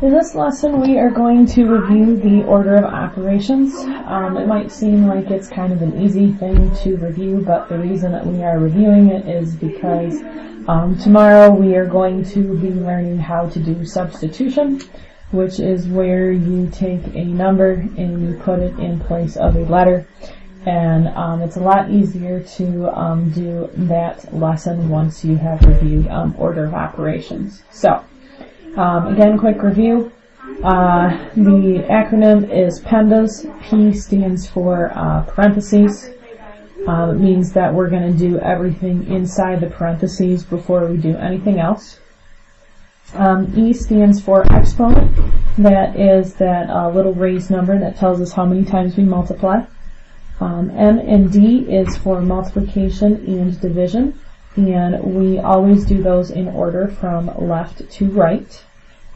In this lesson, we are going to review the order of operations. It might seem like it's kind of an easy thing to review, but the reason that we are reviewing it is because tomorrow we are going to be learning how to do substitution, which is where you take a number and you put it in place of a letter. And it's a lot easier to do that lesson once you have reviewed order of operations. So, again, quick review. The acronym is PEMDAS. P stands for parentheses. It means that we're going to do everything inside the parentheses before we do anything else. E stands for exponent. That is that little raised number that tells us how many times we multiply. M and D is for multiplication and division, and we always do those in order from left to right.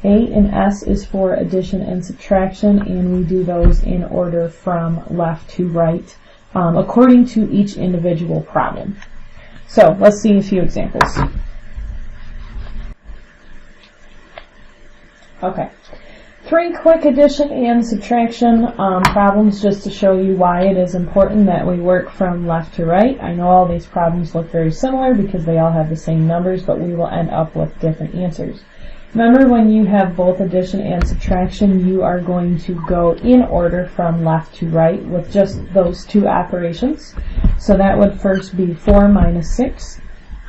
A and S is for addition and subtraction, and we do those in order from left to right, according to each individual problem. So let's see a few examples. Okay. 3 quick addition and subtraction problems just to show you why it is important that we work from left to right. I know all these problems look very similar because they all have the same numbers, but we will end up with different answers. Remember, when you have both addition and subtraction, you are going to go in order from left to right with just those two operations. So that would first be 4 minus 6,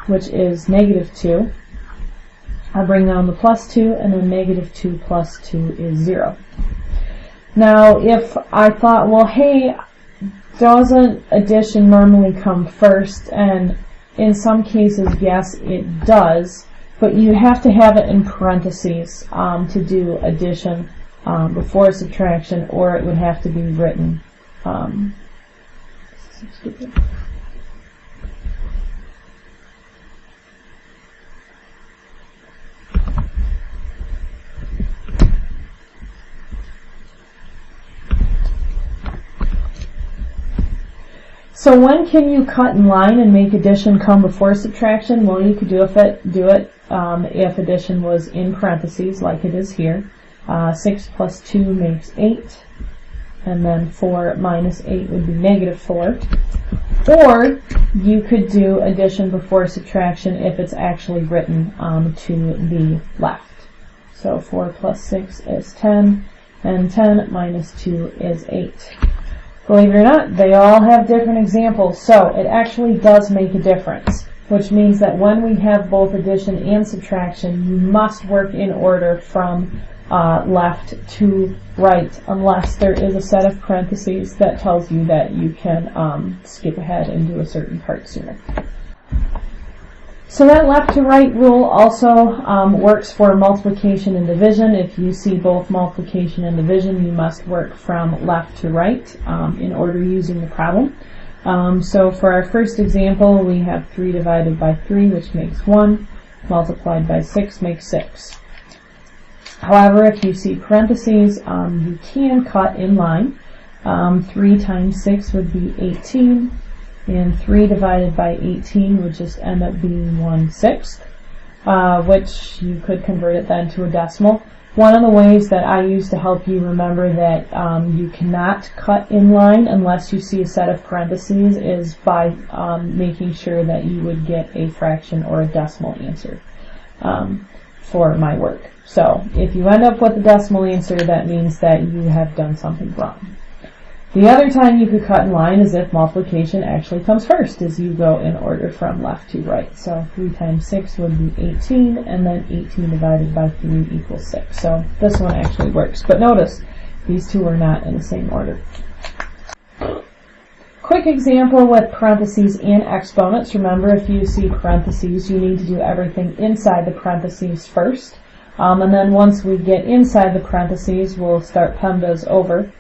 which is negative 2. I'll bring down the plus 2, and then negative 2 plus 2 is 0. Now, if I thought, well, hey, doesn't addition normally come first? And in some cases, yes, it does, but you have to have it in parentheses to do addition before subtraction, or it would have to be written. So when can you cut in line and make addition come before subtraction? Well, you could do it if addition was in parentheses, like it is here. 6 plus 2 makes 8, and then 4 minus 8 would be negative 4. Or you could do addition before subtraction if it's actually written to the left. So 4 plus 6 is 10, and 10 minus 2 is 8. Believe it or not, they all have different examples, so it actually does make a difference, which means that when we have both addition and subtraction, you must work in order from left to right, unless there is a set of parentheses that tells you that you can skip ahead and do a certain part sooner. So that left to right rule also works for multiplication and division. If you see both multiplication and division, you must work from left to right in order using the problem. So for our first example, we have 3 divided by 3, which makes 1, multiplied by 6 makes 6. However, if you see parentheses, you can cut in line. 3 times 6 would be 18. And 3 divided by 18 would just end up being 1/6, which you could convert it then to a decimal. One of the ways that I use to help you remember that you cannot cut in line unless you see a set of parentheses is by making sure that you would get a fraction or a decimal answer for my work. So if you end up with a decimal answer, that means that you have done something wrong. The other time you could cut in line is if multiplication actually comes first, as you go in order from left to right. So 3 times 6 would be 18, and then 18 divided by 3 equals 6. So this one actually works. But notice, these two are not in the same order. Quick example with parentheses and exponents. Remember, if you see parentheses, you need to do everything inside the parentheses first. And then once we get inside the parentheses, we'll start PEMDAS over.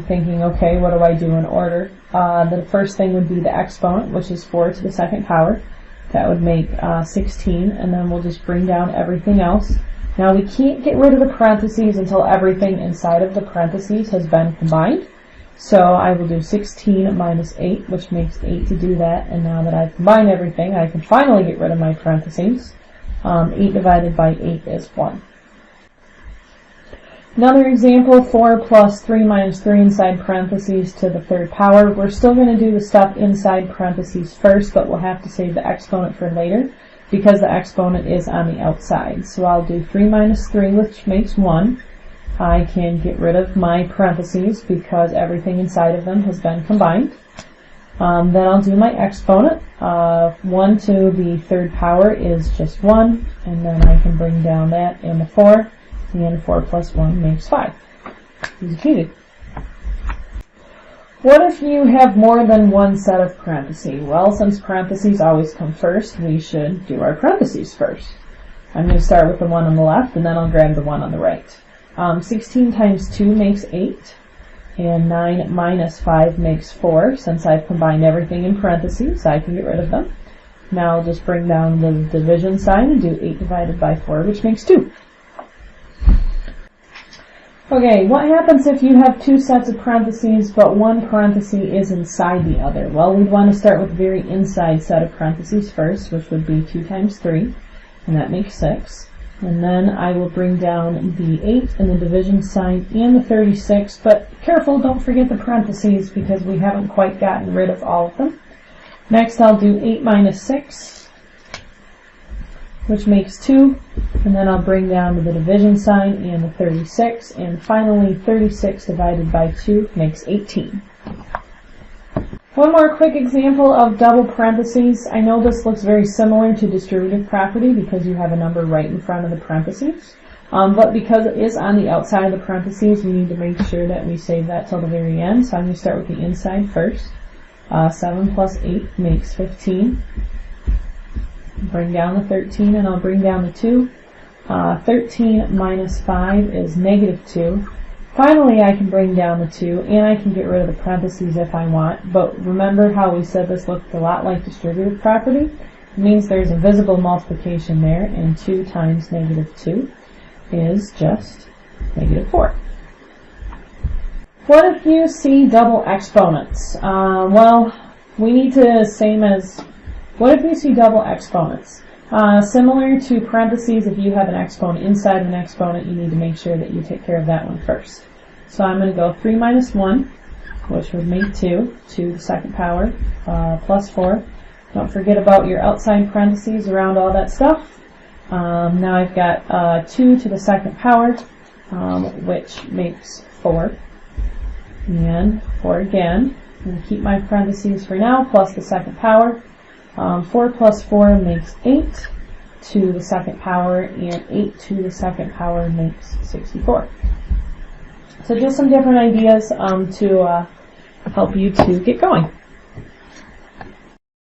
Thinking, okay, what do I do in order? The first thing would be the exponent, which is 4 to the second power. That would make 16, and then we'll just bring down everything else. Now we can't get rid of the parentheses until everything inside of the parentheses has been combined. So I will do 16 minus 8, which makes 8 to do that, and now that I've combined everything, I can finally get rid of my parentheses. 8 divided by 8 is 1. Another example, 4 plus 3 minus 3 inside parentheses to the third power. We're still going to do the stuff inside parentheses first, but we'll have to save the exponent for later because the exponent is on the outside. So I'll do 3 minus 3, which makes 1. I can get rid of my parentheses because everything inside of them has been combined. Then I'll do my exponent. 1 to the third power is just 1, and then I can bring down that and the 4, and 4 plus 1 makes 5. Easy peasy. What if you have more than one set of parentheses? Well, since parentheses always come first, we should do our parentheses first. I'm going to start with the one on the left, and then I'll grab the one on the right. 16 times 2 makes 8, and 9 minus 5 makes 4. Since I've combined everything in parentheses, I can get rid of them. Now I'll just bring down the division sign and do 8 divided by 4, which makes 2. Okay, what happens if you have two sets of parentheses, but one parenthesis is inside the other? Well, we'd want to start with the very inside set of parentheses first, which would be 2 times 3, and that makes 6. And then I will bring down the 8 and the division sign and the 36, but careful, don't forget the parentheses because we haven't quite gotten rid of all of them. Next I'll do 8 minus 6, which makes 2, and then I'll bring down the division sign and the 36, and finally 36 divided by 2 makes 18. One more quick example of double parentheses. I know this looks very similar to distributive property because you have a number right in front of the parentheses. But because it is on the outside of the parentheses, we need to make sure that we save that till the very end. So I'm going to start with the inside first. 7 plus 8 makes 15. Bring down the 13 and I'll bring down the 2. 13 minus 5 is negative 2. Finally, I can bring down the 2, and I can get rid of the parentheses if I want, but remember how we said this looked a lot like distributive property? It means there's a visible multiplication there, and 2 times negative 2 is just negative 4. What if you see double exponents? Well, we need to, what if you see double exponents? Similar to parentheses, if you have an exponent inside of an exponent, you need to make sure that you take care of that one first. So I'm going to go 3 minus 1, which would make 2 to the second power, plus 4. Don't forget about your outside parentheses around all that stuff. Now I've got 2 to the second power, which makes 4. And 4 again. I'm going to keep my parentheses for now, plus the second power. 4 plus 4 makes 8 to the second power, and 8 to the second power makes 64. So just some different ideas to help you to get going.